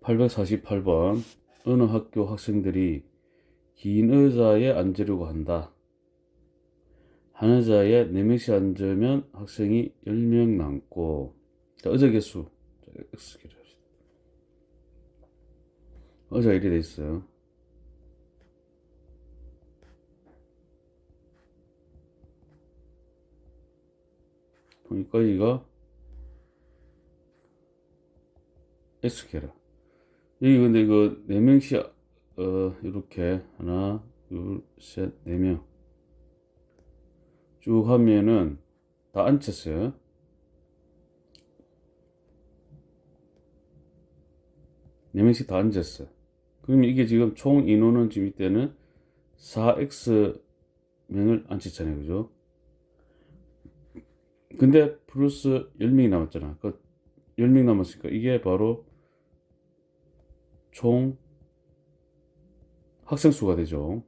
848번. 어느 학교 학생들이 긴 의자에 앉으려고 한다. 한 의자에 4명씩 앉으면 학생이 10명 남고, 자, 의자 개수. 자, X기를 합시다. 의자 이렇게 돼 있어요. 여기까지가 X개라. 여기 근데 이거 4명씩, 이렇게, 하나, 둘, 셋, 4명. 쭉 하면은 다 앉혔어요. 네 명씩 다 앉았어. 그럼 이게 지금 총 인원은 지금 이때는 4X명을 앉혔잖아요. 그죠? 근데 플러스 10명이 남았잖아. 그 10명 남았으니까 이게 바로 총 학생 수가 되죠.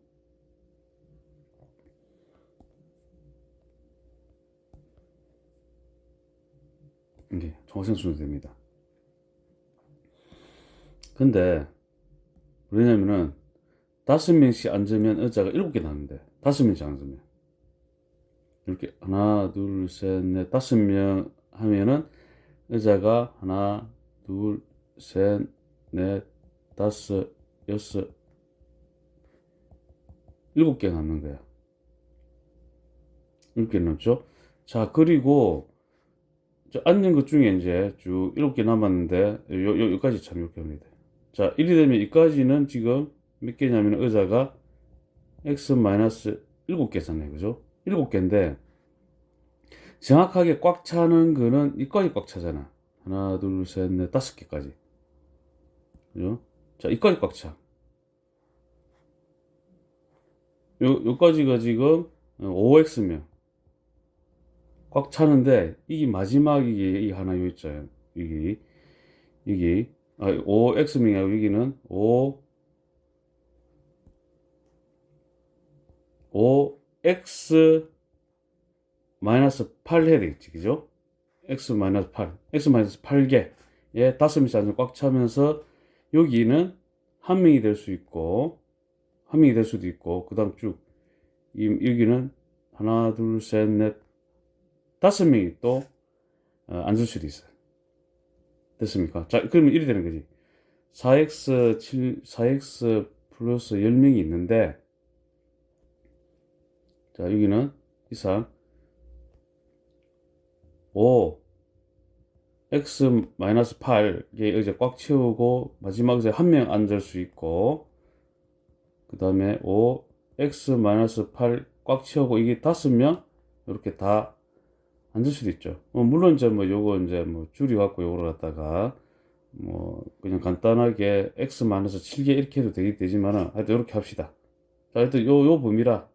이게 총 학생 수가 됩니다. 근데 왜냐면은 5명씩 앉으면 의자가 7개 나는데 5명씩 앉으면 이렇게 하나 둘 셋 넷 5명 하면은 의자가 하나 둘 셋 넷 다섯 여섯 7개 남는 거야. 7개 남죠. 자, 그리고 앉는 것 중에 이제 쭉 7개 남았는데 여기까지 참 이렇게 합니다. 자, 이리 되면 여기까지는 지금 몇 개냐면 의자가 X-7개잖아요. 그죠? 7개인데 정확하게 꽉 차는 거는 이까지 꽉 차잖아. 하나, 둘, 셋, 넷, 5개까지. 그죠? 자, 이까지 꽉 차. 요까지가 지금 5X면 꽉 차는데 이게 마지막이 이 하나 요 있잖아요. 이게 5X명이고 여기는 5X 마이너스 8 해야 되겠지. 그죠? X 마이너스 8. X 마이너스 8개. 예, 5명씩 앉아 꽉 차면서 여기는 한 명이 될 수 있고 한 명이 될 수도 있고 그다음 쭉 여기는 하나, 둘, 셋, 넷, 5명이 또 앉을 수도 있어요. 됐습니까? 자, 그러면 이렇게 되는 거지. 4x 플러스 10명이 있는데, 자, 여기는 이상 5, x 마이너스 8에 이제 꽉 채우고, 마지막에 한 명 앉을 수 있고, 그 다음에 5, x 마이너스 8 꽉 채우고, 이게 5명, 이렇게 다 앉을 수도 있죠. 물론 이제 뭐 요거 이제 뭐 줄여갖고 요거를 갖다가 뭐 그냥 간단하게 x 마이너스 7개 이렇게 해도 되지만은 하여튼 이렇게 합시다. 자, 하여튼 요 범위라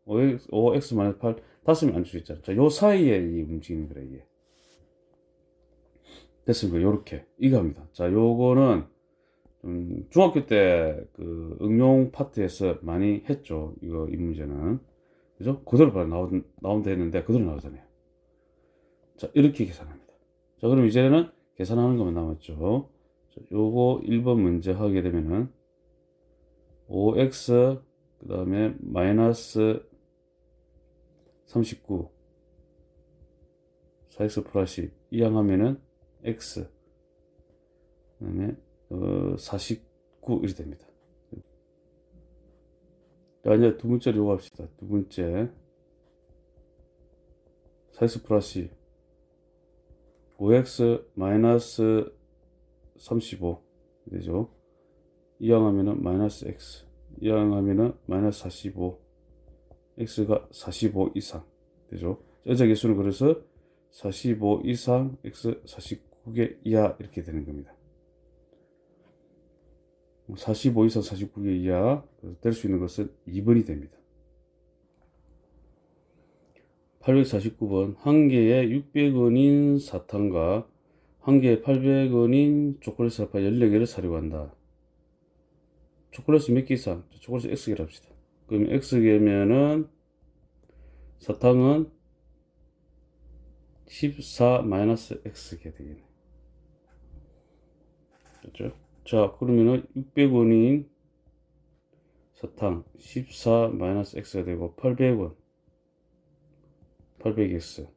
5x 마이너스 8 다섯명 앉을 수 있잖아. 자, 요 사이에 이 움직이는 거래 이게. 됐습니까? 요렇게 이거 합니다. 자, 요거는 중학교 때 그 응용 파트에서 많이 했죠. 이 문제는. 그죠? 그대로 바로 나온다 했는데 그대로 나오잖아요. 자, 이렇게 계산합니다. 자, 그럼 이제는 계산하는 것만 남았죠. 자, 요거 1번 문제 하게 되면은 5x 그 다음에 마이너스 39 4x 플러스 10 이항하면은 x 그 다음에 49 이렇게 됩니다. 자, 이제 두 번째로 요거 합시다. 두 번째 4x 플러스 10 5x 마이너스 35 되죠. 이항하면은 마이너스 x 이항하면은 마이너스 45 x가 45 이상 되죠. 여자 개수는 그래서 45 이상 x 49개 이하 이렇게 되는 겁니다. 45 이상 49개 이하 될 수 있는 것은 2번이 됩니다. 849번 한 개에 600원인 사탕과 한 개에 800원인 초콜릿 사파 14개를 사려고 한다. 초콜릿이 몇 개 이상? 초콜릿이 X개를 합시다. 그럼 X개면은 사탕은 14 마이너스 X개 되겠네. 그렇죠? 자, 그러면은 600원인 사탕 14 마이너스 x가 되고 800원 800x.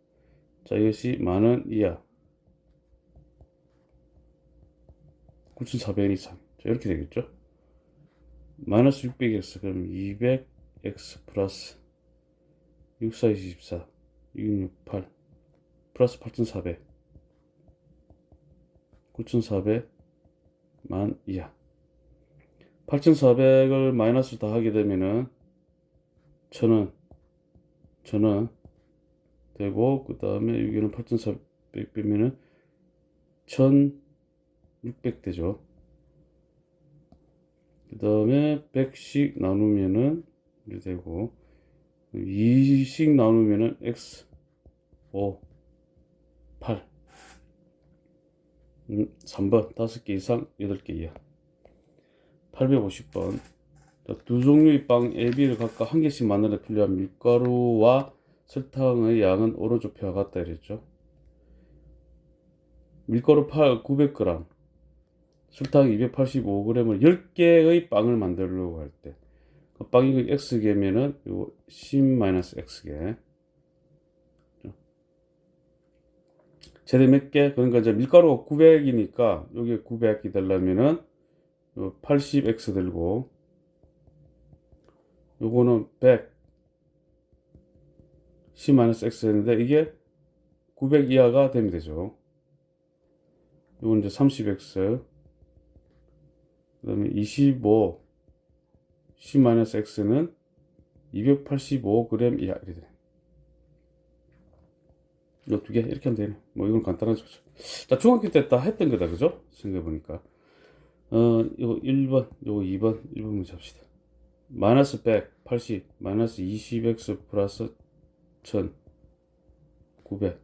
자, 이것이 만원 이하 9,400원 이상. 자, 이렇게 되겠죠. 마이너스 600x 그럼 200x 플러스 64, 24 668 플러스 8,400 9,400 만 이하. 8,400을 마이너스 다 하게 되면은 1,000원 되고, 그 다음에 여기는 8,400 빼면은 1,600 되죠. 그 다음에 100씩 나누면은 이렇게 되고, 2씩 나누면은 x 5 8 3번 5개 이상 8개 이하. 850번. 두 종류의 빵 A, B를 각각 한 개씩 만드는 데 필요한 밀가루와 설탕의 양은 오른쪽 표와 같다 이랬죠. 밀가루 900g, 설탕 285g을 10개의 빵을 만들려고 할 때, 그 빵이 X개면은 요 10-X개. 최대 몇 개? 그러니까 이제 밀가루가 900이니까 여기에 900이 되려면은 80X 들고, 요거는 100 10-X 했는데 이게 900 이하가 되면 되죠. 요건 이제 30X, 그 다음에 25 10-X는 285g 이하 이렇게 되네. 이 두 개 이렇게 하면 되네. 뭐 이건 간단하죠. 자, 중학교 때 다 했던 거다, 그죠? 생각해보니까 이거 1번, 요거 2번, 1번 문제 합시다. 마이너스 100 80 마이너스 20x 플러스 1000 900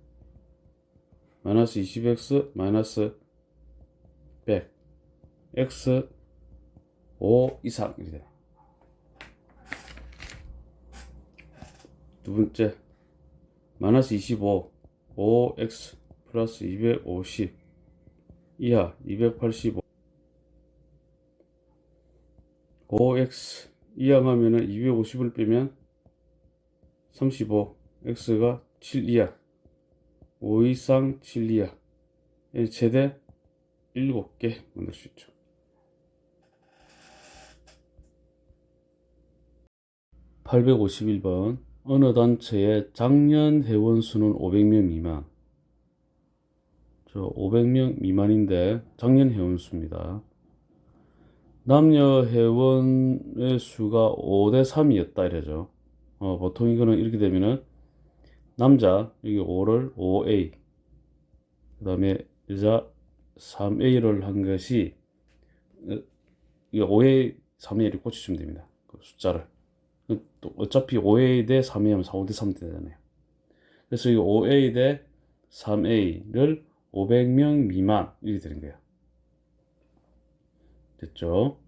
마이너스 20x 마이너스 100 x 5 이상 이렇게 돼. 두 번째 마이너스 25 5x 플러스 250 이하 285 5x 이항하면은 250을 빼면 35 x가 7 이하 5 이상 7 이하 최대 7개 만들 수 있죠. 851번 어느 단체의 작년 회원 수는 500명 미만. 저 500명 미만인데 작년 회원 수입니다. 남녀 회원의 수가 5대 3이었다 이래죠. 보통 이거는 이렇게 되면은 남자 여기 5를 5A, 그 다음에 여자 3A를 한 것이 이 5A 3A를 꽂히시면 됩니다. 그 숫자를. 또 어차피 5A 대 3A 하면 5대 3 되잖아요. 그래서 이 5A 대 3A를 500명 미만 이렇게 되는 거예요. 됐죠?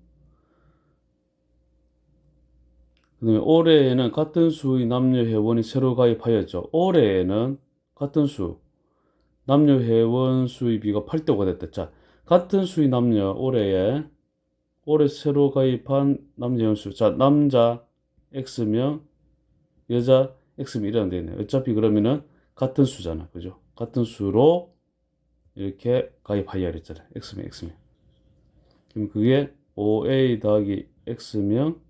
그 다음에 올해에는 같은 수의 남녀 회원이 새로 가입하였죠. 올해에는 같은 수 남녀 회원 수의 비가 8대 5가 됐다. 자, 같은 수의 남녀 올해 새로 가입한 남녀 회원 수. 자, 남자 X명 여자 X명 이라는 데 있네요. 어차피 그러면은 같은 수잖아. 그죠? 같은 수로 이렇게 가입하여야 했잖아요. X명 X명. 그럼 그게 5A 더하기 X명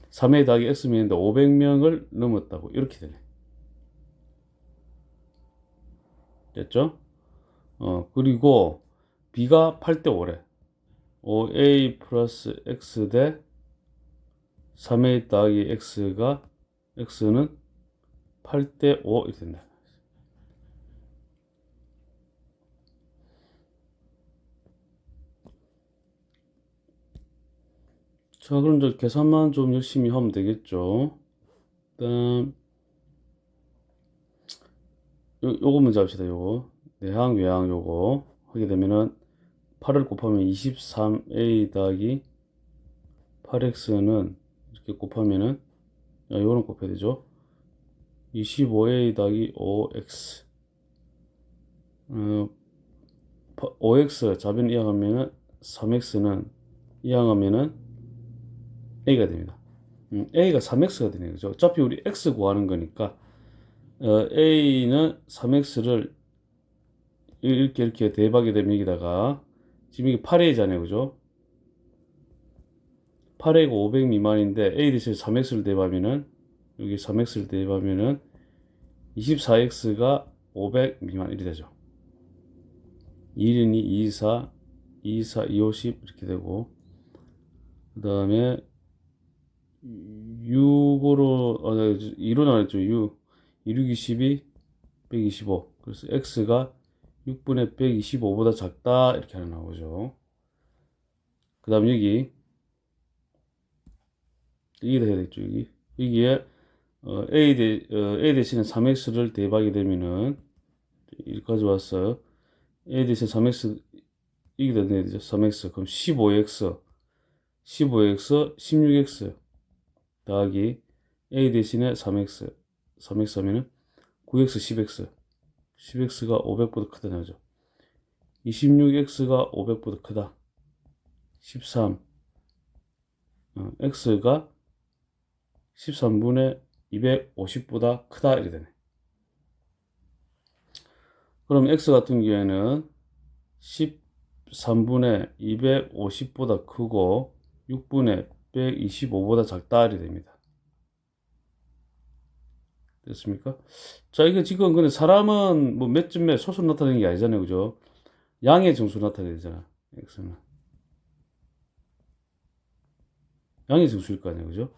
3A 더하기 X명인데 500명을 넘었다고 이렇게 되네. 됐죠? 그리고 B가 8대 5래. 5A 플러스 X 대 3A 더하기 X가 X는 8대 5 이렇게 된다. 자, 그럼 이제 계산만 좀 열심히 하면 되겠죠. 일단 요거 먼저 합시다. 요거 내항 외항 요거 하게 되면은 8을 곱하면 23A 더하기 8X는 이렇게 곱하면은 요거는 곱해야 되죠. 25A 더하기 5X 8 5x 좌변 이항하면은 3x는 이항하면은 a가 됩니다. a가 3x가 되네요. 그죠? 어차피 우리 x 구하는 거니까 a는 3x를 이렇게 대박이 되면 여기다가 지금 이게 8a잖아요. 그죠? 8a가 500 미만인데 a 대신에 3x를 대입하면은 여기 3x를 대입하면은 24x가 500 미만 이렇게 되죠. 1인이 24, 24, 250 이렇게 되고 그 다음에 6으로 2로 나눴죠. 6, 6, 22, 125. 그래서 x가 6분의 125보다 작다 이렇게 하나 나오죠. 그 다음 여기 여기다 해야 되겠죠. 여기에 a 대신에 3x를 대입하게 되면은 여기까지 왔어요. a 대신에 3x 여기다 넣어야 되죠. 3x 그럼 15x 16x 더하기 a 대신에 3x 하면은 9x 10x가 500보다 크다 나오죠. 26x가 500보다 크다. 13 x가 13분의 250보다 크다 이렇게 되네. 그럼 x 같은 경우에는 13분의 250보다 크고 6분의 125보다 작다 이렇게 됩니다. 됐습니까? 자, 이게 지금 근데 사람은 뭐 몇 점 몇 소수로 나타내는 게 아니잖아요. 그죠? 양의 정수로 나타내야 되잖아. x는. 양의 정수일 거 아니에요. 그죠?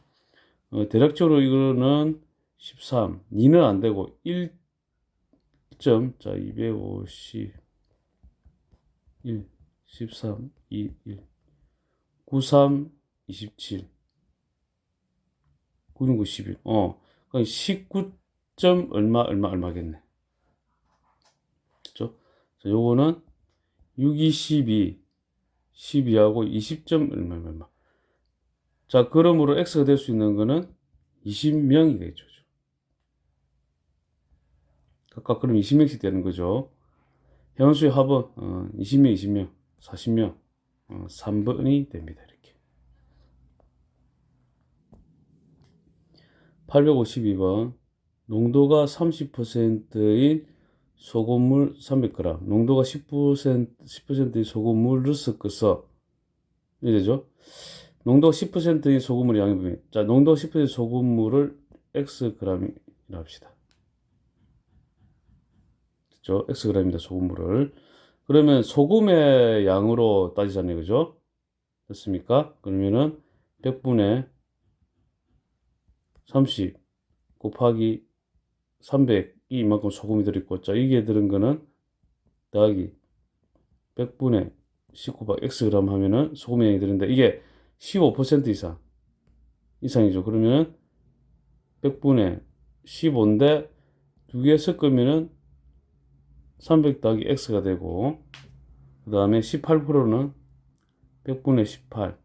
대략적으로 이거는 13, 2는 안 되고 1점, 자, 250, 1, 13, 2, 1, 93, 27, 9는 91. 그러니까 19점 얼마겠네. 그죠? 자, 요거는 6, 2, 12, 12하고 20점 얼마. 자, 그러므로 x가 될 수 있는 거는 20명이 되죠. 각각 그럼 20명씩 되는 거죠. 회원수의 합은 20명, 20명, 40명, 3번이 됩니다. 이렇게. 852번 농도가 30%인 소금물 300g, 농도가 10%인 소금물을 섞어서 이게 되죠. 농도가 10%인 소금물의 양이 보면 자, 농도가 10%인 소금물을 xg이라 합시다. 그죠? xg입니다. 소금물을. 그러면 소금의 양으로 따지잖아요. 그죠? 됐습니까? 그러면은 100분의 30 곱하기 300이 이만큼 소금이 들어있고, 자, 이게 들은 거는 더하기 100분의 10 곱하기 xg 하면은 소금의 양이 들는데 이게 15% 이상이죠. 그러면은 100분의 15인데 두 개 섞으면은 300 더하기 x가 되고, 그 다음에 18%는 100분의 18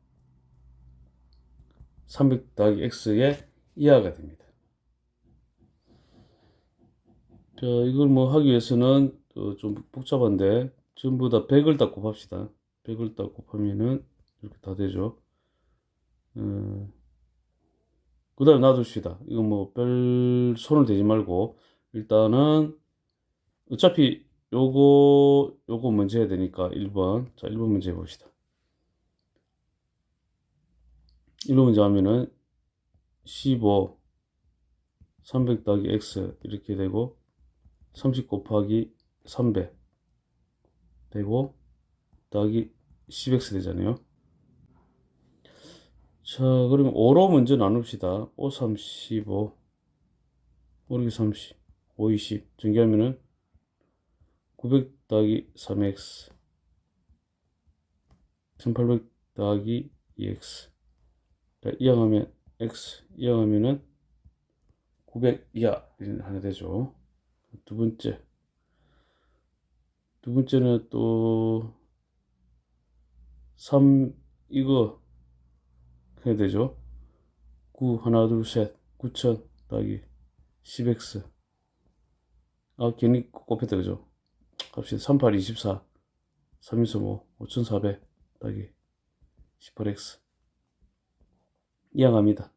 300 더하기 x의 이하가 됩니다. 자, 이걸 뭐 하기 위해서는 좀 복잡한데 전부 다 100을 다 곱합시다. 100을 다 곱하면은 이렇게 다 되죠. 그 다음에 놔둡시다. 이거 뭐 별 손을 대지 말고 일단은 어차피 요거 먼저 해야 되니까 1번. 자, 1번 문제 해봅시다. 1번 문제 하면은 15 300 더하기 x 이렇게 되고 30 곱하기 300 되고 더하기 10x 되잖아요. 자, 그러면 5로 먼저 나눕시다. 5, 3, 15 5, 6, 30 5, 20 전개하면은 900 더하기 3x 1800 더하기 2x 이항하면 x 이항하면은 900 이하 하나 되죠. 두 번째는 또 3 이거 해야 되죠. 9 하나 둘 셋 9000 더하기 10x 괜히 곱했다 그죠. 값이 38 24 3에서 5, 5400 더하기 18x 이어갑니다.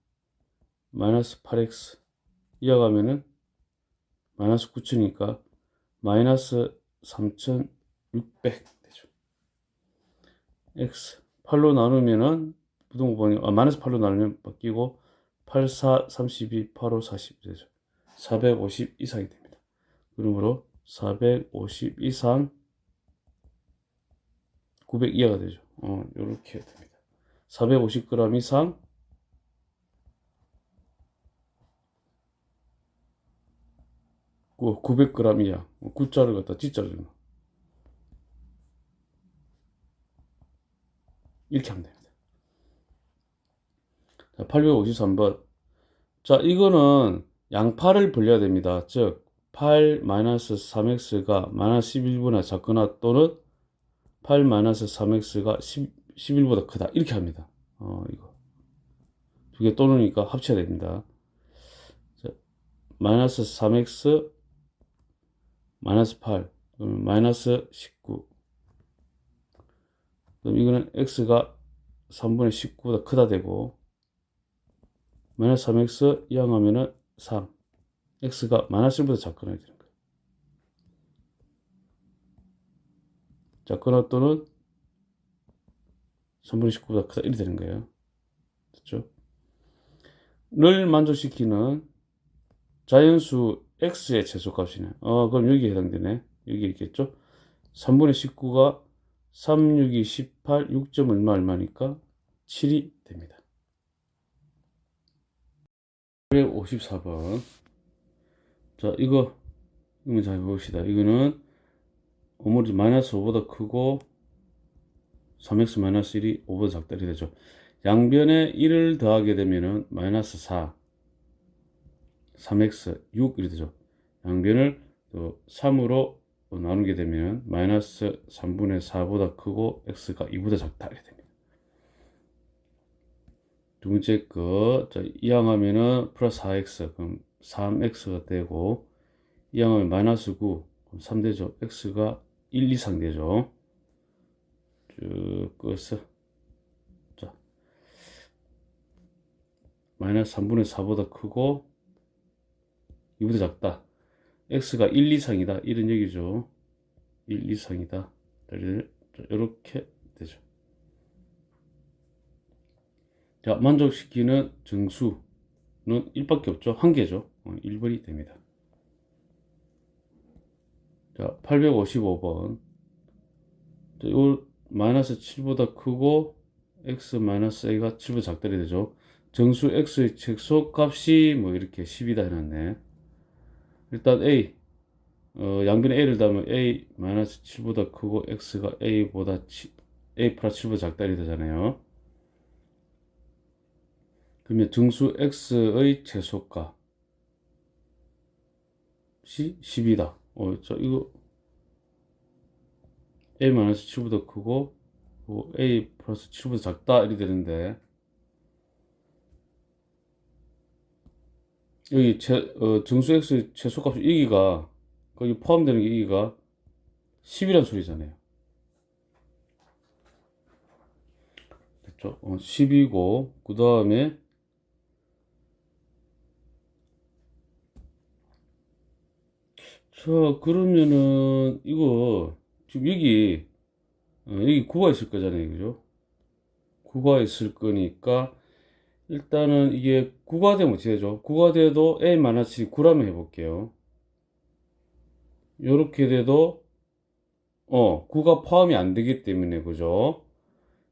마이너스 8x 이어가면은 마이너스 9천이니까 마이너스 3600 되죠. x 8로 나누면은 부등호번이 마이너스 8로 나누면 바뀌고 8, 4, 32, 8, 5, 40 되죠. 450 이상이 됩니다. 그러므로 450 이상 900 이하가 되죠. 이렇게 됩니다. 450g 이상 900g 이하 9자를 갖다 G자를 주는 이렇게 하면 됩니다. 자, 853번. 자, 이거는 양파를 벌려야 됩니다. 즉, 8-3x가 마이너스 11보다 작거나 또는 8-3x가 11보다 크다. 이렇게 합니다. 이거. 두 개 또는니까 합쳐야 됩니다. 자, 마이너스 3x, 마이너스 8, 마이너스 19. 그럼 이거는 x가 3분의 19보다 크다 되고, 마이너스 3x 이항하면은 3. x가 마이너스 1보다 작거나 해야 되는 거예요. 작거나 또는 3분의 19보다 크다. 이렇게 되는 거예요. 됐죠? 를 만족시키는 자연수 x의 최소값이네. 그럼 여기에 해당되네. 여기 있겠죠? 3분의 19가 3, 6이 18, 6점 얼마니까 7이 됩니다. 154번. 자, 이거 잘 봅시다. 이거는 오므리 마이너스 5보다 크고 3x 마이너스 1이 5보다 작다 이렇게 되죠. 양변에 1을 더하게 되면은 마이너스 4, 3x, 6 이렇게 되죠. 양변을 또 3으로 나누게 되면 마이너스 3분의 4보다 크고 x가 2보다 작다 이렇게 됩니다. 두 번째 거, 자, 이항하면은 플러스 4x, 그럼 3x가 되고, 이항하면 마이너스 9, 그럼 3 되죠. x가 1 이상 되죠. 쭉 끄서, 자, 마이너스 3분의 4보다 크고, 2보다 작다. x가 1 이상이다. 1은 여기죠. 1 이상이다. 이렇게 되죠. 자, 만족시키는 정수는 1밖에 없죠. 한 개죠. 1번이 됩니다. 자, 855번. 자, 요 마이너스 7보다 크고 x 마이너스 a가 7보다 작다 되죠. 정수 x의 최소값이 뭐 이렇게 10이다 해놨네. 일단 a 양변에 a를 담으면 a 마이너스 7보다 크고 x가 a 플러스 7보다 작다 되잖아요. 그러면 정수 x의 최소값이 10이다. 자, 이거 a 마이너스 7보다 크고 a 플러스 7보다 작다 이렇게 되는데 여기 정수 x 최소값 여기가 거기 포함되는 게 여기가 10이란 소리잖아요. 됐죠? 10이고 그 다음에 자 그러면은 이거 지금 여기 9가 있을 거잖아요. 그죠? 9가 있을 거니까 일단은 이게 9가 되면 어떻게 되죠? 9가 돼도 a-7이 9라면 해볼게요. 요렇게 돼도 9가 포함이 안 되기 때문에 그죠?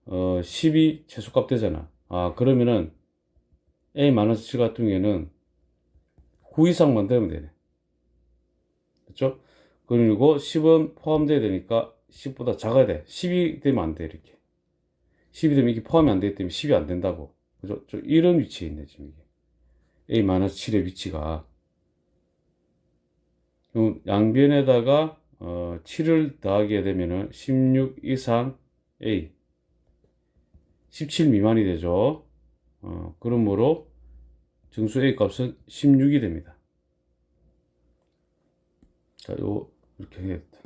10이 최소값 되잖아. 그러면은 a-7 같은 경우에는 9 이상만 되면 되네. 그렇죠? 그리고 10은 포함돼야 되니까 10보다 작아야 돼. 10이 되면 안 돼, 이렇게. 10이 되면 이게 포함이 안 되기 때문에 10이 안 된다고. 그죠? 이런 위치에 있네, 지금 이게. a-7의 위치가. 그럼 양변에다가 7을 더하게 되면은 16 이상 a 17 미만이 되죠. 그러므로 정수 a 값은 16이 됩니다. 자, 이렇게 해야겠다.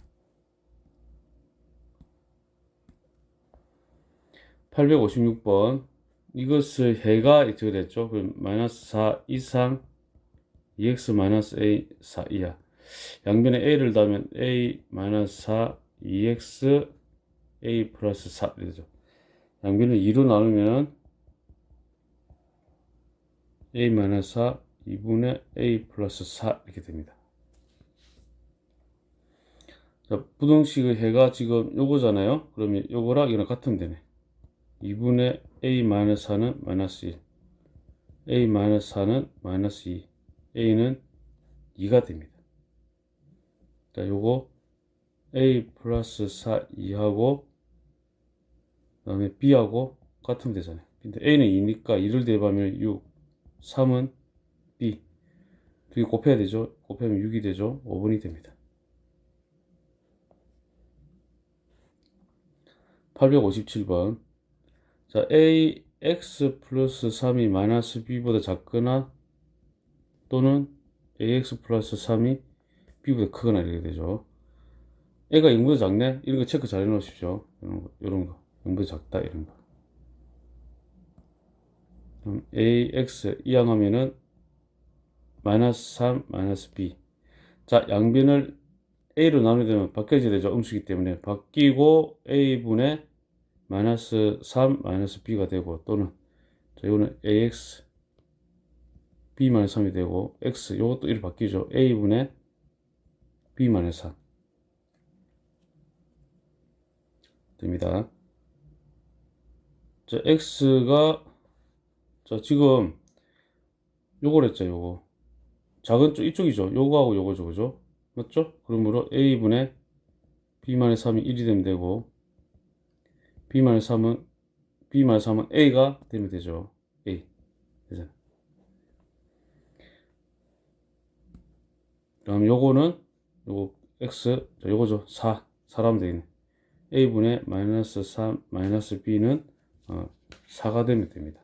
856번. 이것을 해가 이렇게 됐죠. 그럼 마이너스 4 이상 2x 마이너스 a 4 이하. 양변에 a를 더하면 a 마이너스 4 2x a 플러스 4 이렇게 되죠. 양변을 2로 나누면 a 마이너스 4 2분의 a 플러스 4 이렇게 됩니다. 자, 부등식의 해가 지금 요거잖아요. 그러면 요거랑 이거랑 같으면 되네. 2분의 a 마이너스 4는 마이너스 1, a 마이너스 4는 마이너스 2, a는 2가 됩니다. 자, 요거 a 플러스 4 2하고 그 다음에 b하고 같으면 되잖아요. 근데 a는 2니까 2를 대입하면 6, 3은 b, 두 개 곱해야 되죠. 곱하면 6이 되죠. 5분이 됩니다. 857번. 자, ax 플러스 3이 마이너스 b보다 작거나 또는 ax 플러스 3이 b보다 크거나 이렇게 되죠. a가 0보다 작네? 이런 거 체크 잘 해놓으십시오. 이런 거. 0보다 작다, 이런 거. 그럼 ax 이항하면은 마이너스 3, 마이너스 b. 자, 양변을 a로 나누게 되면 바뀌어져야 되죠. 음수기 때문에. 바뀌고 a분의 마이너스 3, 마이너스 b가 되고 또는 자, 이거는 ax b 마이너스 3이 되고 x 이것도 이렇게 바뀌죠. a분의 b 마이너스 3 됩니다. 자, x가 자, 지금 요걸 했죠. 요거 작은 쪽 이쪽이죠. 요거하고 요거죠. 그죠? 맞죠? 그러므로 a분의 b 마이너스 3이 1이 되면 되고 b 마이너스 3은 a가 되면 되죠. a 되잖아. 그다음 요거는 요거 x 자, 요거죠. 4라면 되겠네. a분의 마이너스 3 마이너스 b는 4가 되면 됩니다.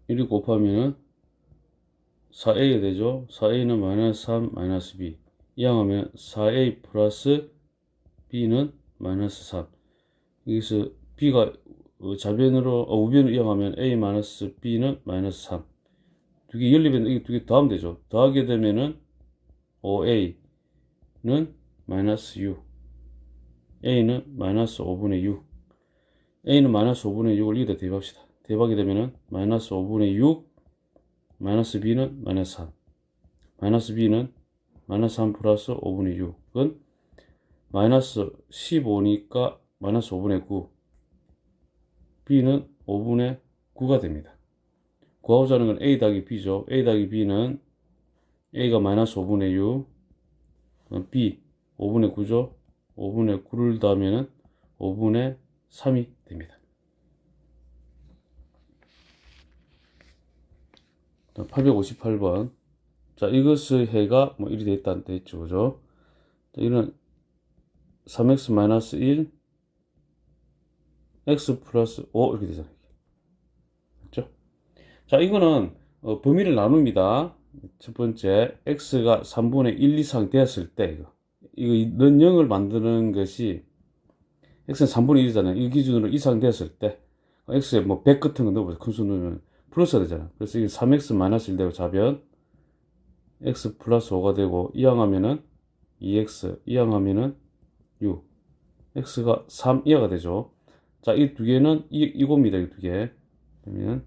이리 곱하면은 4a가 되죠. 4a는 마이너스 3 마이너스 b 이항하면 4a 플러스 b는 마이너스 3. 여기서 b가 좌변으로 우변으로 이항하면 a 마이너스 b는 마이너스 3. 두 개 연립했는데 이게 두 개 더하면 되죠. 더하게 되면은 5a는 마이너스 6, a는 마이너스 5분의 6, a는 마이너스 5분의 6을 여기다 대입합시다. 대입하게 되면은 마이너스 5분의 6, 마이너스 b는 마이너스 3, 마이너스 b는 마이너스 3 플러스 5분의 6은 마이너스 15니까 마이너스 5분의 9, b는 5분의 9가 됩니다. 구하고자 하는 건 a 더하기 b죠. a 더하기 b는 a가 마이너스 5분의 6, b 5분의 9죠. 5분의 9를 더하면 5분의 3이 됩니다. 858번. 자, 이것의 해가 뭐 1이 됐다 됐죠. 그죠? 자, 이는 3x 마이너스 1 x 플러스 5 이렇게 되잖아요. 맞죠? 자, 이거는 범위를 나눕니다. 첫 번째 x가 3분의 1 이상 되었을 때 이거 이런 0을 만드는 것이 x는 3분의 1이잖아요. 이 기준으로 이상 되었을 때 x에 뭐 100 같은 거 넣어보세요. 큰 수 넣으면 플러스가 되잖아. 그래서 이게 3x 마이너스 1 되고 좌변 x 플러스 5가 되고 이항하면은 2x 이항하면은 6 x가 3 이하가 되죠. 자, 이 두 개는 이겁니다. 이 두 개. 그러면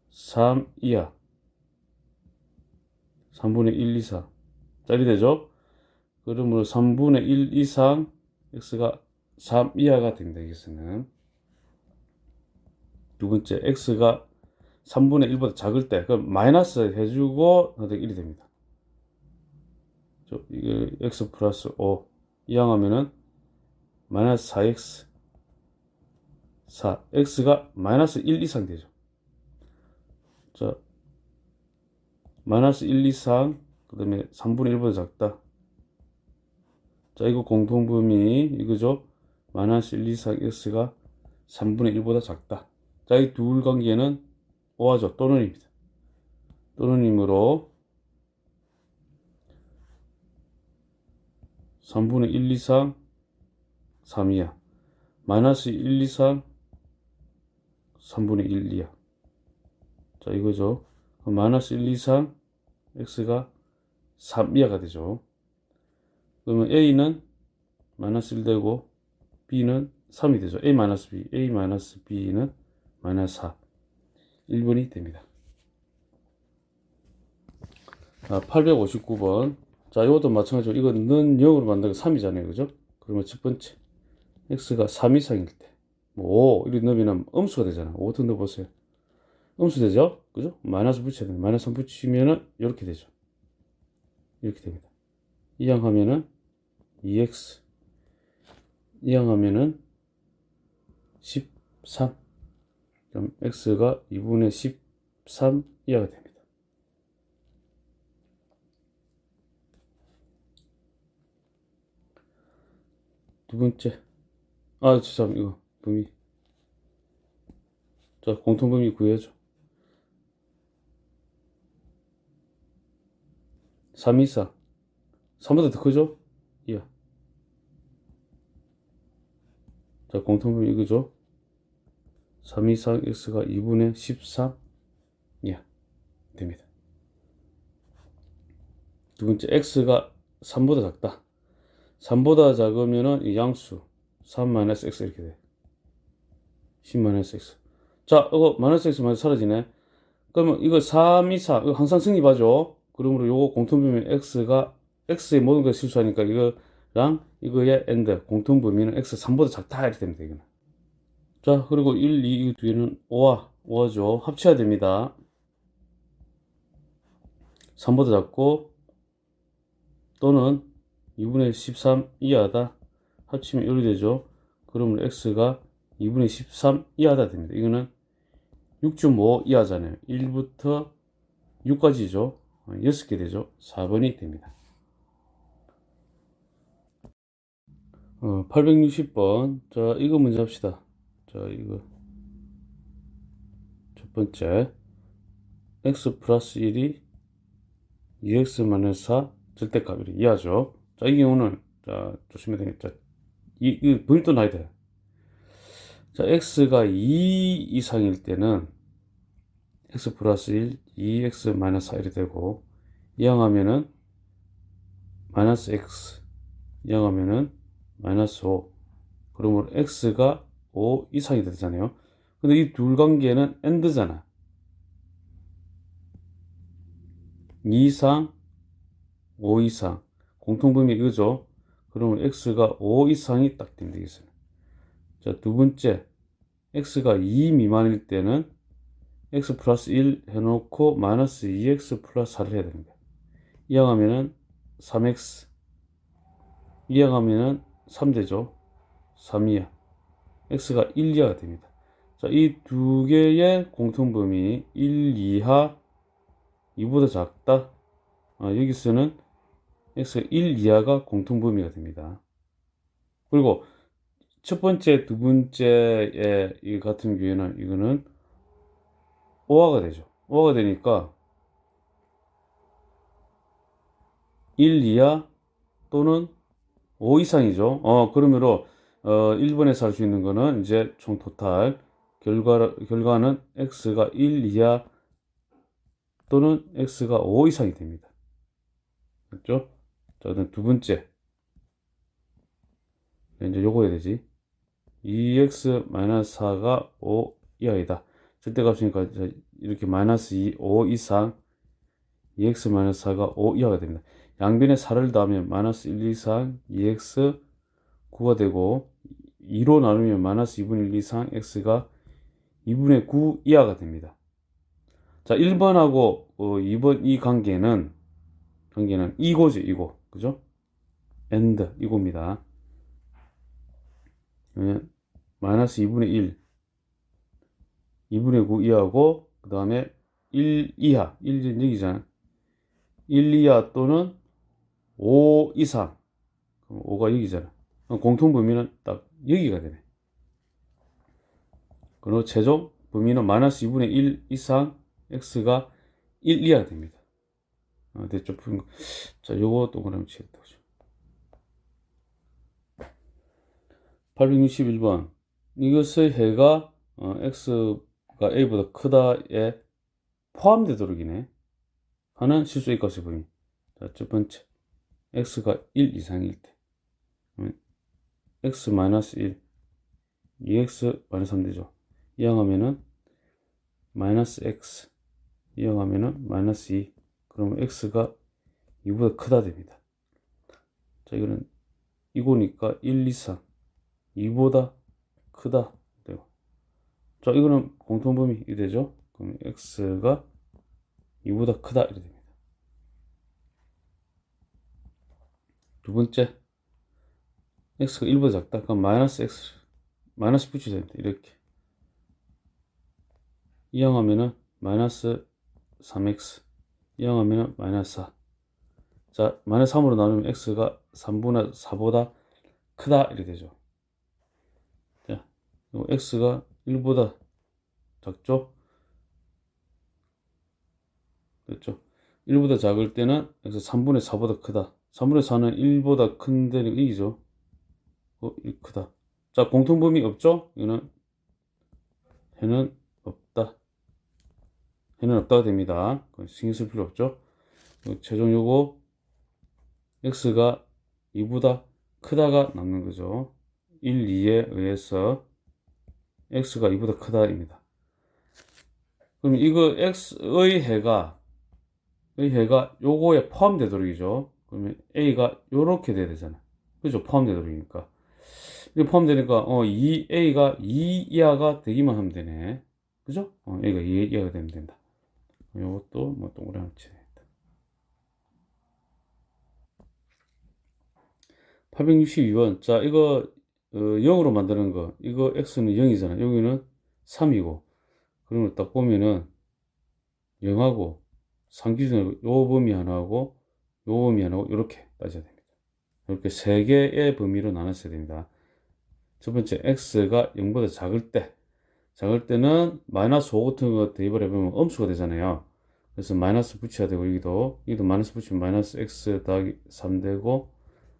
3 이하 3분의 1 이상 짜리 되죠. 그러므로 3분의 1 이상 x가 3 이하가 됩니다. 여기서는 두 번째 x가 3분의 1보다 작을 때 그럼 마이너스 해주고 1이 됩니다. 이게 x 플러스 5 이항하면은 마이너스 4x 4 x가 마이너스 1 이상 되죠. 자, 마이너스 1 이상 그 다음에 3분의 1보다 작다. 자, 이거 공통범위 이거죠. 마이너스 1 이상 x가 3분의 1보다 작다. 자, 이 둘 관계는 오하죠. 또는입니다. 또는이므로 3분의 1 이상 3이야. 마이너스 1 이상 3분의 1 이야. 자, 이거죠. 그럼 마이너스 1 이상 x가 3 이하가 되죠. 그러면 a는 마이너스 1 되고 b는 3이 되죠. a 마이너스 b, a 마이너스 b는 마이너스 4. 1번이 됩니다. 자, 859번. 자, 이것도 마찬가지로 이거는 0으로 만들고 3이잖아요. 그죠? 그러면 첫 번째 x가 3 이상일 때 뭐 5 이렇게 넣으면 음수가 되잖아. 5 같은 거 넣어보세요. 음수 되죠? 그죠? 마이너스 붙여야 돼요. 마이너스 3 붙이면은 이렇게 되죠. 이렇게 됩니다. 이항하면은 2x, 이항하면은 13. 그럼 x가 2분의 13 이하가 됩니다. 두 번째. 잠깐 이거 범위. 자, 공통범위 구해야죠. 3 이상. 3보다 더 크죠? 이하. 자, 공통범위 이거죠? 3 이상 x가 2분의 13 이하 됩니다. 두 번째, x가 3보다 작다. 3보다 작으면은 이 양수 3-x 이렇게 돼. 10-x. 자, 이거 마이너스 x 마이너스 사라지네. 그러면 이거 3 이상, 이거 항상 성립하죠? 그러므로 요거 공통범위 x가 x의 모든 걸 실수하니까 이거랑 이거의 and 공통범위는 x 3보다 작다 이렇게 됩니다. 이거는. 자, 그리고 1, 2, 이 뒤에는 5죠. 합쳐야 됩니다. 3보다 작고 또는 2분의 13 이하다. 합치면 1이 되죠. 그러면 x가 2분의 13 이하다 됩니다. 이거는 6.5 이하잖아요. 1부터 6까지죠. 6개 되죠. 4번이 됩니다. 860번. 자, 이거 문제 합시다. 자, 이거 첫 번째 x 플러스 1이 2x 마이너스 4 절대값이래. 이하죠. 자, 이 경우는 자, 조심해야 되겠죠. 이 범위 또 나야 돼. 자, x가 2 이상일 때는 x 플러스 1, 2x 마이너스 4 이렇게 되고, 이항하면은 마이너스 x, 이항하면은 마이너스 5. 그러므로 x가 5 이상이 되잖아요. 근데 이 둘 관계는 and잖아. 2 이상, 5 이상. 공통범위 이거죠. 그러면 x가 5 이상이 딱 됩니다. 여기서는. 자, 두 번째, x가 2 미만일 때는 x 플러스 1 해놓고 마이너스 2x 플러스 4를 해야 됩니다. 이항하면은 3x, 이항하면은 3 되죠. 3 이하. x가 1 이하가 됩니다. 자, 이 두 개의 공통범위 1 이하 2보다 작다. 여기서는 x가 1 이하가 공통범위가 됩니다. 그리고 첫 번째, 두 번째의 이 같은 경우에는 이거는 5하가 되죠. 5하가 되니까 1 이하 또는 5 이상이죠. 그러므로 1번에서 할 수 있는 거는 이제 총 토탈 결과는 x가 1 이하 또는 x가 5 이상이 됩니다. 맞죠? 자, 그다음 두 번째. 이제 요거 해야 되지. 2x-4가 5 이하이다. 절대값이니까 이렇게 마이너스 5 이상 2x-4가 5 이하가 됩니다. 양변에 4를 더하면 마이너스 1 이상 2x 9가 되고 2로 나누면 마이너스 2분의 1 이상 x가 2분의 9 이하가 됩니다. 자, 1번하고 2번 이 관계는 이거죠. 이거. 그죠? and 이겁니다. 마이너스 2분의 1 2분의 9 이하고 그 다음에 1 이하 1은 여기잖아. 1 이하 또는 5 이상. 그럼 5가 여기잖아. 공통 범위는 딱 여기가 되네. 그리고 최종 범위는 마이너스 2분의 1 이상 x가 1 이하가 됩니다. 됐죠? 자, 요것도 그럼 치웠다. 861번. 이것의 해가 x가 a보다 크다에 포함되도록이네. 하는 실수의 값의 범위. 자, 첫 번째. x가 1 이상일 때. x-1, 2x-3 되죠. 이항하면은 마이너스 x, 이항하면은 마이너스 2. 그러면 x가 2보다 크다 됩니다. 자, 이거는 이거니까 1 이상 2보다 크다 되고. 자, 이거는 공통범위 이 되죠. 그럼 x가 2보다 크다 이렇게 됩니다. 두 번째, x가 1보다 작다. 그럼 마이너스 x, 마이너스 붙이셔야 됩니다. 이렇게 이항하면은 마이너스 3x, 이항하면은 마이너스 4. 자, 마이너스 3으로 나누면 x가 3분의 4보다 크다 이렇게 되죠. 자, x가 1보다 작죠? 됐죠? 1보다 작을 때는 x 3분의 4보다 크다. 3분의 4는 1보다 큰데 이기죠. 1 크다. 자, 공통범위 없죠? 이거는 해는 없다. 해는 없다가 됩니다. 신경 쓸 필요 없죠? 최종 요거 x가 2보다 크다가 남는 거죠. 1, 2에 의해서 x가 2보다 크다입니다. 그럼 이거 x의 해가 요거에 포함되도록이죠. 그러면 a가 요렇게 돼야 되잖아. 그죠? 포함되도록이니까. 이게 포함되니까 2a가 2 이하가 되기만 하면 되네. 그죠? a가 2 이하가 되면 된다. 요것도 뭐 동그라미 쳐야 된다. 862번. 자, 이거 0으로 만드는 거. 이거 x는 0이잖아. 여기는 3이고. 그러면 딱 보면은 0하고 3 기준으로 요 범위 하나하고 요 범위 하나하고 이렇게 따져야 됩니다. 이렇게 세 개의 범위로 나눴어야 됩니다. 첫 번째, x가 0보다 작을 때는 마이너스 5 같은 거 대입을 해보면 엄수가 되잖아요. 그래서 마이너스 붙여야 되고, 여기도 마이너스 붙이면 마이너스 x 더하기 3 되고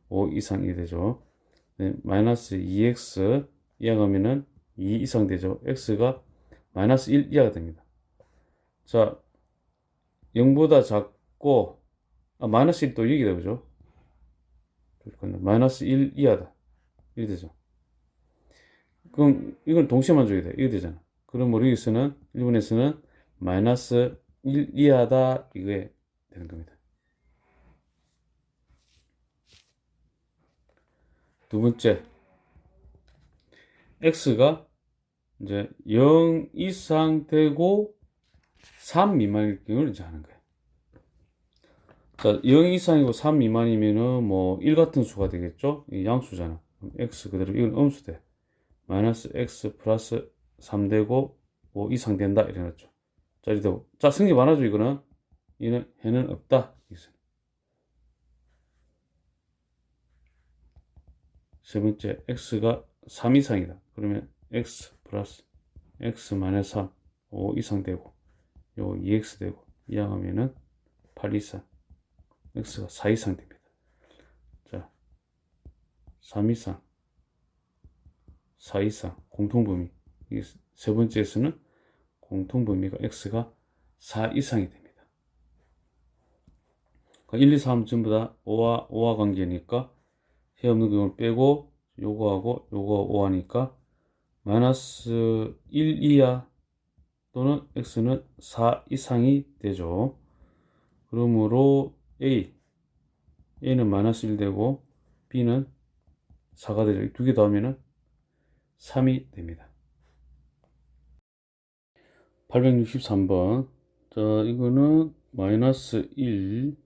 5 이상이 되죠. 네, 마이너스 2x 이하가면은 2 이상 되죠. x가 마이너스 1 이하가 됩니다. 자, 0보다 작고 마이너스 1도 여기 되죠. 마이너스 1 이하다. 이렇게 되죠. 그럼 이건 동시에만 줘야 돼. 이게 되잖아. 그럼 우리 여기서는 1번에서는 마이너스 1 이하다 이게 되는 겁니다. 두 번째, x가 이제 0 이상 되고 3 미만일 경우를 이제 하는 거예요. 자, 0 이상이고 3 미만이면은 뭐 1 같은 수가 되겠죠? 이 양수잖아. 그럼 x 그대로 이건 음수 돼. 마이너스 x 플러스 3 되고 5 이상 된다 이래놨죠. 자, 이렇게 되고. 자, 승리 많아져 이거는. 이는 해는 없다. 세 번째, x가 3 이상이다. 그러면 x 플러스 x 마이너스 3, 5 이상 되고, 요 2x 되고, 이항하면은 8 이상, x가 4 이상 됩니다. 자, 3 이상, 4 이상, 공통범위. 세 번째에서는 공통범위가 x가 4 이상이 됩니다. 1, 2, 3 전부 다 5와 관계니까 해 없는 경우를 빼고 요거하고 요거 5하니까 마이너스 1 이하 또는 x는 4 이상이 되죠. 그러므로 a는 마이너스 1 되고 b는 4가 되죠. 두 개 더하면은 3이 됩니다. 863번. 자, 이거는 마이너스 1,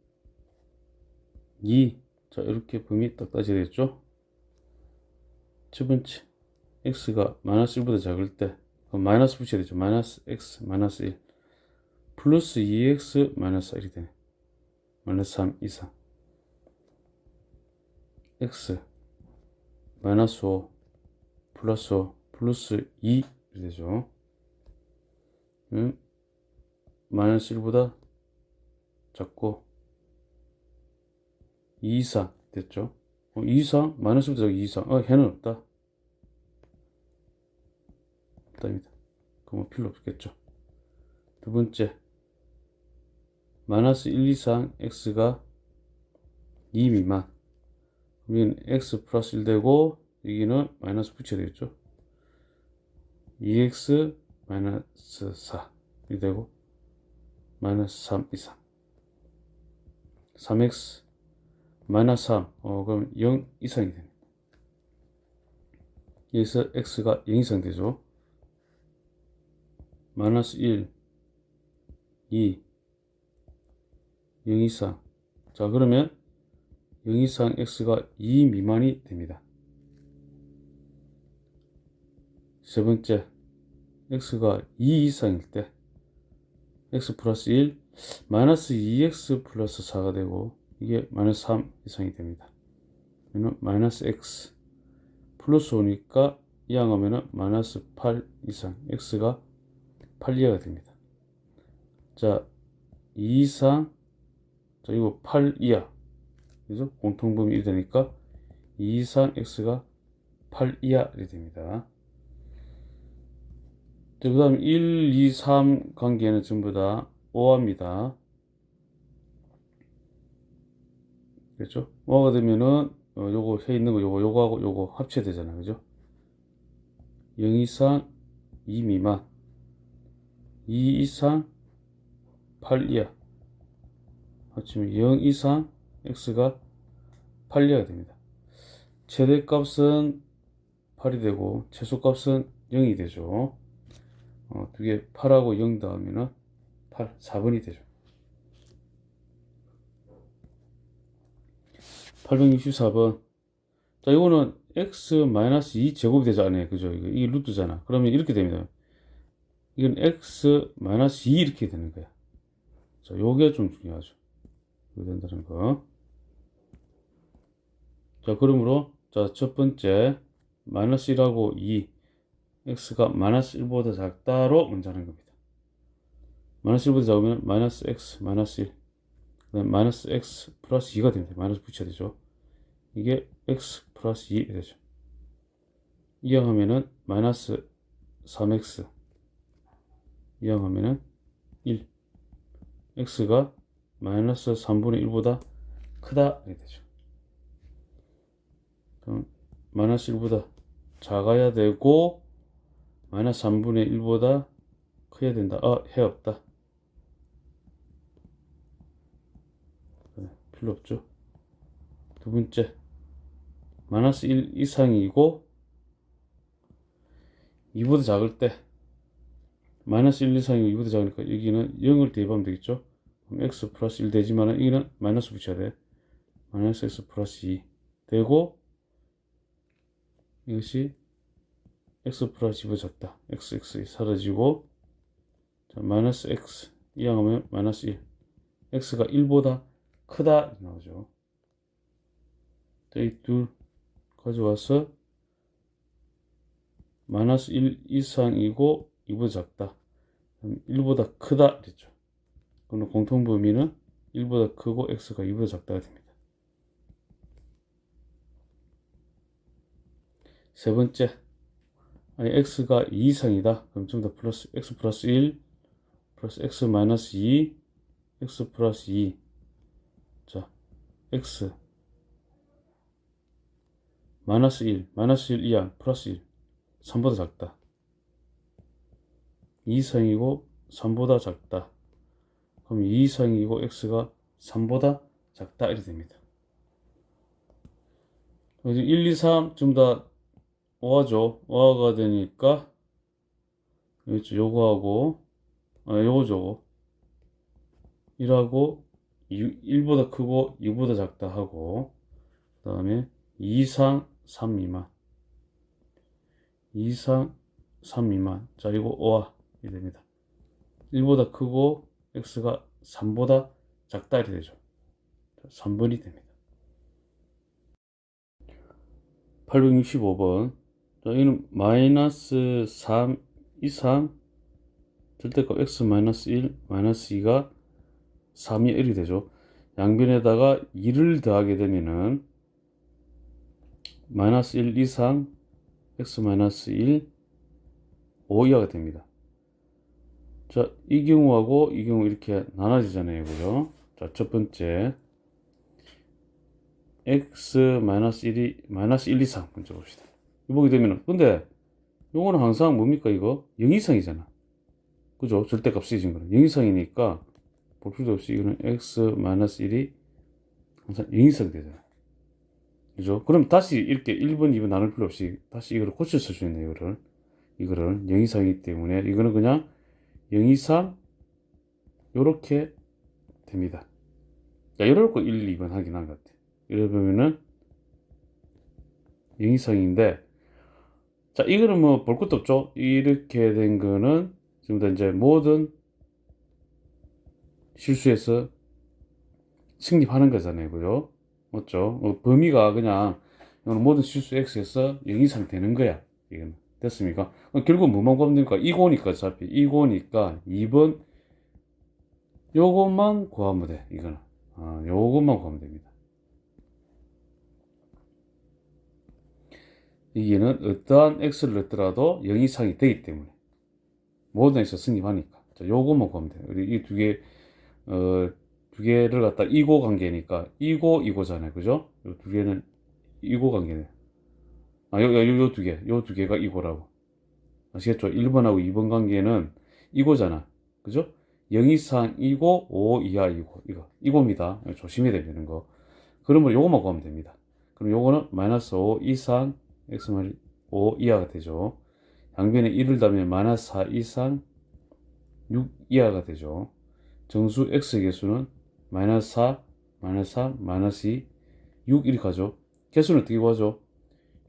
2. 자, 이렇게 범위 딱 따져야 되겠죠. 첫 번째, x가 마이너스 1보다 작을 때 마이너스 붙여야 되죠. 마이너스 x 마이너스 1 플러스 2x 마이너스 1이 되네. 마이너스 3 이상 x 마이너스 5 플러스 5 플러스 2 되죠. 마이너스 1보다 작고 2 이상 됐죠. 2 이상 마이너스 1보다 작고 2 이상 해는 없다. 없답니다. 그럼 필요 없겠죠. 두 번째, 마이너스 1 이상 x가 2 미만. 그러면 x 플러스 1 되고 여기는 마이너스 붙여야 되겠죠. 2x 마이너스 4 이 되고 마이너스 3 이상. 3x 마이너스 3 그럼 0 이상이 됩니다. 여기서 x가 0 이상 되죠. 마이너스 1 2 0 이상. 자, 그러면 0 이상 x가 2 미만이 됩니다. 세 번째, x가 2 이상일 때 x 플러스 1 마이너스 2x 플러스 4가 되고 이게 마이너스 3 이상이 됩니다. 그러면 마이너스 x 플러스 오니까 이항하면 마이너스 8 이상 x가 8 이하가 됩니다. 자, 2 이상, 자, 이거 8 이하, 그죠? 공통범위 1 되니까 2 이상 x가 8 이하이 됩니다. 자, 그 다음 1, 2, 3 관계는 전부 다 오화입니다. 그렇죠? 오화가 되면은 요거 해 있는 거 요거하고 요거 합쳐야 되잖아. 그죠? 0 이상 2 미만 2 이상 8 이하 합치면 0 이상 x가 8 이하가 됩니다. 최대값은 8이 되고 최소값은 0이 되죠. 두 개 8하고 0 더하면은 8, 4번이 되죠. 864번. 자, 이거는 x-2 제곱이 되잖아요. 그죠? 이게 루트잖아. 그러면 이렇게 됩니다. 이건 x-2 이렇게 되는 거야. 자, 요게 좀 중요하죠. 이렇게 된다는 거. 자, 그러므로, 자, 첫 번째, 마이너스 1하고 2, x가 마이너스 1보다 작다로 먼저 하는 겁니다. 마이너스 1보다 작으면 마이너스 x, 마이너스 1, 그다음 마이너스 x 플러스 2가 됩니다. 마이너스 붙여야 되죠. 이게 x 플러스 2 되죠. 이항하면은 마이너스 3x, 이항하면은 1, x가 마이너스 3분의 1보다 크다 이렇게 되죠. 그럼 마이너스 1보다 작아야 되고 마이너스 3분의 1보다 커야 된다. 해 없다. 필요 없죠. 두 번째, 마이너스 1 이상이고 2보다 작을 때 마이너스 1 이상이고 2보다 작으니까 여기는 0을 대입하면 되겠죠. 그럼 x 플러스 1 되지만 여기는 마이너스 붙여야 돼. 마이너스 x 플러스 2 되고 이것이 x 플러스 2보다 작다. x 사라지고 자, 마이너스 x 이항하면 마이너스 1 x가 1보다 크다 나오죠. 이 둘 가져와서 마이너스 1 이상이고 2보다 작다. 1보다 크다 됐죠. 그럼 공통범위는 1보다 크고 x가 2보다 작다가 됩니다. 세 번째, 아니 x가 2 이상이다. 그럼 전부 다 플러스 x 플러스 1 플러스 x 마이너스 2 x 플러스 2. 자, x 마이너스 1 이하 플러스 1 3보다 작다. 2 이상이고 3보다 작다. 그럼 2 이상이고 x가 3보다 작다 이렇게 됩니다. 1, 2, 3 전부 다 오화죠. 오화가 되니까 요거하고 요거 저거 1하고 1보다 크고 2보다 작다 하고 그 다음에 2 이상 3 미만 2 이상 3 미만. 자, 이거 오화이 됩니다. 1보다 크고 x가 3보다 작다 이렇게 되죠. 3번이 됩니다. 865번. 자, 이는 마이너스 3 이상 절대값 x 마이너스 1 마이너스 2가 3이 1이 되죠. 양변에다가 2를 더하게 되면은 마이너스 1 이상 x 마이너스 1 5 이하가 됩니다. 자, 이 경우하고 이 경우 이렇게 나눠지잖아요. 그죠? 자, 첫 번째 x-1이 마이너스 1 이상 먼저 봅시다. 이 보게 되면은 근데 요거는 항상 뭡니까 이거? 0 이상이잖아. 그죠? 절대값 쓰여진 거는 0 이상이니까 볼 필요도 없이 이거는 x-1이 항상 0 이상 되잖아. 그죠? 그럼 다시 이렇게 1번, 2번 나눌 필요 없이 다시 이거를 고쳐 쓸 수 있네. 이거를 0 이상이기 때문에 이거는 그냥 0 이상 요렇게 됩니다. 자, 이럴 거 1, 2번 하긴 한 것 같아. 이래 보면은 0 이상인데, 자, 이거는 뭐 볼 것도 없죠. 이렇게 된 거는 지금 다 이제 모든 실수에서 승립하는 거잖아요. 그죠? 맞죠? 범위가 그냥 이거는 모든 실수 x에서 0 이상 되는 거야. 이건 됐습니까? 결국 뭐만 구하면 됩니까? 이거니까 어차피 이거니까 2번 요것만 구하면 돼. 이거는 요것만 구하면 됩니다. 이게는 어떠한 x를 넣더라도 0 이상이 되기 때문에 모든 x에서 승립하니까 자, 요것만 구하면 돼요. 이 두 개를 갖다 이고 관계니까 이고잖아요. 그죠? 이 두 개는 이고 관계네. 요 두 개가 이고라고. 아시겠죠? 1번하고 2번 관계는 이고잖아. 그죠? 0 이상 이고 5 이하 이고. 이고입니다. 조심해야 되는 거. 그러면 요거만 구하면 됩니다. 그럼 요거는 마이너스 5 이상 x 5 이하가 되죠. 양변에 1을 더하면 마이너스 4 이상 6 이하가 되죠. 정수 x 개수는 마이너스 4, 마이너스 3, 마이너스 2, 6 이렇게 가죠. 개수는 어떻게 구하죠?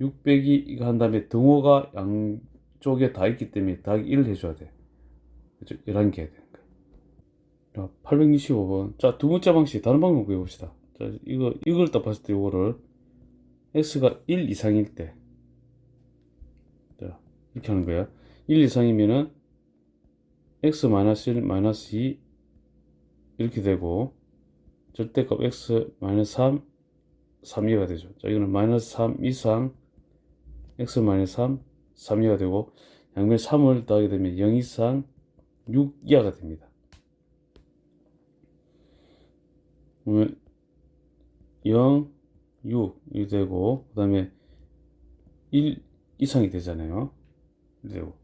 6 빼기 이거 한 다음에 등호가 양쪽에 다 있기 때문에 더하기 1을 해줘야 돼. 그죠? 11개 해야 되는 거예요. 자, 865번. 자, 두 번째 방식, 다른 방법 구해봅시다. 자, 이걸 딱 봤을 때 요거를 x가 1 이상일 때. 자, 이렇게 하는 거야. 1 이상이면은 x-1, -2 이렇게 되고, 절대값 x-3, 3이가 되죠. 자, 이거는 마이너스 3 이상 x-3, 3이가 되고, 양변 3을 더하게 되면 0 이상 6 이하가 됩니다. 그러면 0, 6이 되고, 그 다음에 1 이상이 되잖아요. 되고.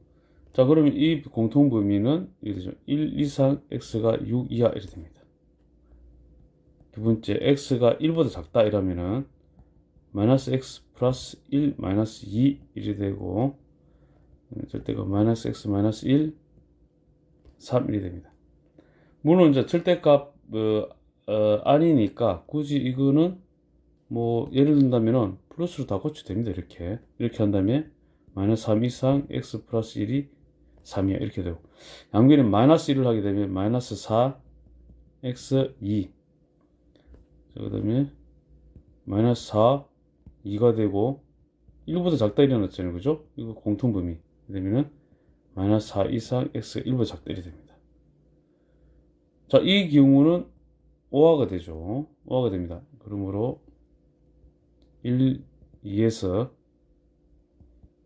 자, 그러면 이 공통 범위는 이렇게 되죠. 1 이상 x가 6 이하 이렇게 됩니다. 두 번째, x가 1보다 작다 이러면은 마이너스 x 플러스 1 마이너스 2 이렇게 되고, 절대값 마이너스 x 마이너스 1, 3 이렇게 됩니다. 물론 이제 절대값 아니니까 굳이 이거는 뭐 예를 든다면은 플러스로 다 고쳐도 됩니다. 이렇게 한 다음에 마이너스 3 이상 x 플러스 1이 3이야 이렇게 되고, 양변에 마이너스 1을 하게 되면 마이너스 4 x 2, 그 다음에 마이너스 4 2가 되고 1보다 작다 일어났잖아요. 그죠? 이거 공통범위 되면은 마이너스 4 이상 x가 1보다 작다 이렇게 됩니다. 자, 이 경우는 5화가 되죠. 5화가 됩니다. 그러므로 1, 2에서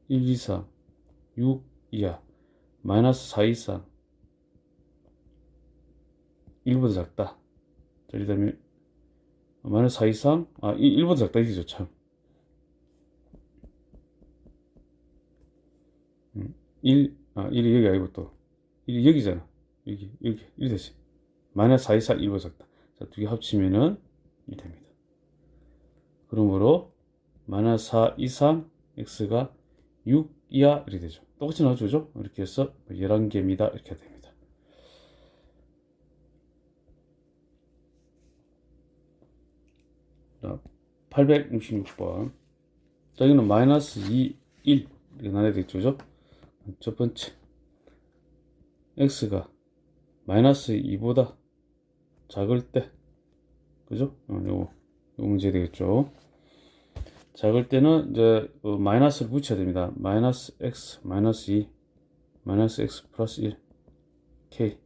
1 이상 6 이하 마이너스 4 이상 1보다 작다. 자, 이렇게 되면 마이너스 4 이상 1보다 작다 이게 참 1이 여기 아니고 또 1이 여기잖아. 여기 이렇게 되지. 마이너스 4 이상 1보다 작다. 자, 두 개 합치면은 1 됩니다. 그러므로 마이너스 4 이상 x가 6 이하 이렇게 되죠. 똑같이 나와주죠. 이렇게 해서 11개입니다. 이렇게 됩니다. 자, 866번. 자, 여기는 마이너스 2, 1 이렇게 나눠야 되겠죠. 첫 번째, x가 마이너스 2보다 작을 때, 그죠? 요거 문제 되겠죠. 작을 때는 이제 마이너스를 붙여야 됩니다. 마이너스 x 마이너스 2 마이너스 x 플러스 1 k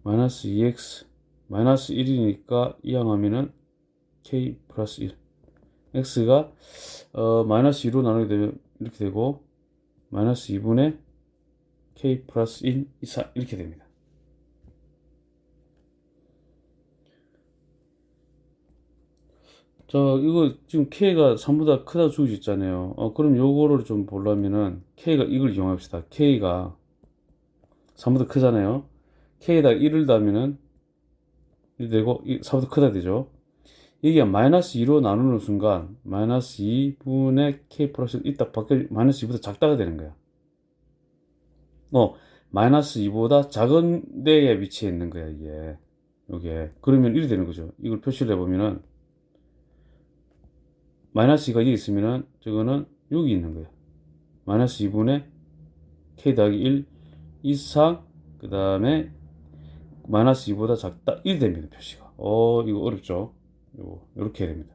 마이너스 2x 마이너스 1이니까 이항하면은 k 플러스 1 x가 마이너스 2로 나누게 되면 이렇게 되고 마이너스 2분의 k 플러스 1 이상 이렇게 됩니다. 자, 이거 지금 k가 3보다 크다 주어졌잖아요. 그럼 요거를 좀 보려면은 k가 이걸 이용합시다. k가 3보다 크잖아요. k에다 1을 더하면은 1 되고 4보다 크다 되죠. 이게 마이너스 2로 나누는 순간 마이너스 2분의 k 플러스 1 딱 바뀌어 마이너스 2보다 작다가 되는 거야. 마이너스 2보다 작은 데에 위치해 있는 거야, 이게. 요게. 그러면 이렇게 되는 거죠. 이걸 표시를 해보면은 마이너스 2가 여기 있으면은 저거는 여기 있는 거야. 마이너스 2분의 k 더하기 1 이상 그 다음에 마이너스 2보다 작다 1 됩니다, 표시가. 이거 어렵죠. 요렇게 해야 됩니다.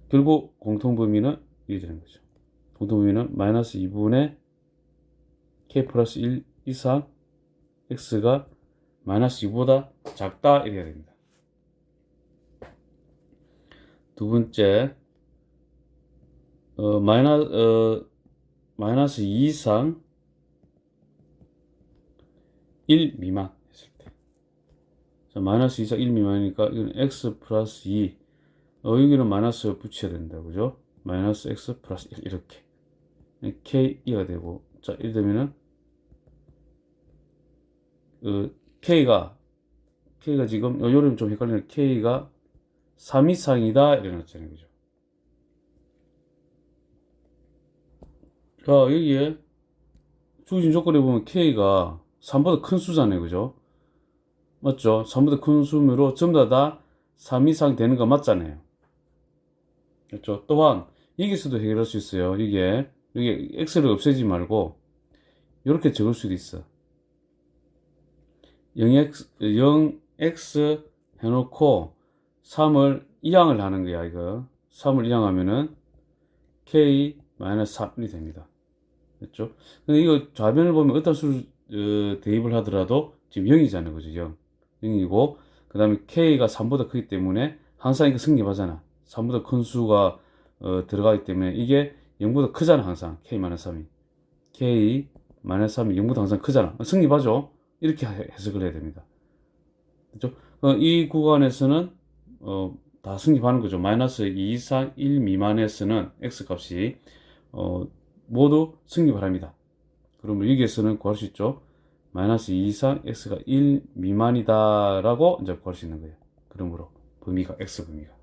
결국 공통범위는 이렇게 되는 거죠. 공통범위는 마이너스 2분의 k 플러스 1 이상 x가 마이너스 2보다 작다 이래야 됩니다. 두 번째, 마이너스 2 이상 1 미만 했을 때. 자, 마이너스 2 이상 1 미만이니까 이건 x 플러스 2. 여기는 마이너스 붙여야 된다. 그죠? 마이너스 x 플러스 1 이렇게. k2가 되고, 자, 이렇게 되면은 k가 지금 요즘 좀 헷갈리는 k가 3 이상이다 이래놨잖아요. 그죠? 자, 여기에 주어진 조건에 보면 k가 3보다 큰 수잖아요. 그죠? 맞죠? 3보다 큰 수므로 전부 다 3 이상 되는 거 맞잖아요. 그렇죠? 또한 여기서도 해결할 수 있어요. 이게 x를 없애지 말고 이렇게 적을 수도 있어. 0x 해놓고 3을 이항을 하는 거야. 이거 3을 이항하면은 k-3이 됩니다. 됐죠? 근데 이거 좌변을 보면 어떤 수를 대입을 하더라도 지금 0이잖아요. 그죠? 0. 0이고 그 다음에 k가 3보다 크기 때문에 항상 이거 승립하잖아. 3보다 큰 수가 들어가기 때문에 이게 0보다 크잖아. 항상 k-3이 k-3이 0보다 항상 크잖아. 승립하죠? 이렇게 해석을 해야 됩니다. 그죠? 이 구간에서는 다 승립하는 거죠. 마이너스 2 이상 1 미만에서는 x 값이 모두 승립을 합니다. 그러면 여기에서는 구할 수 있죠. 마이너스 2 이상 x가 1 미만이다 라고 이제 구할 수 있는 거예요. 그러므로 범위가 x 범위가.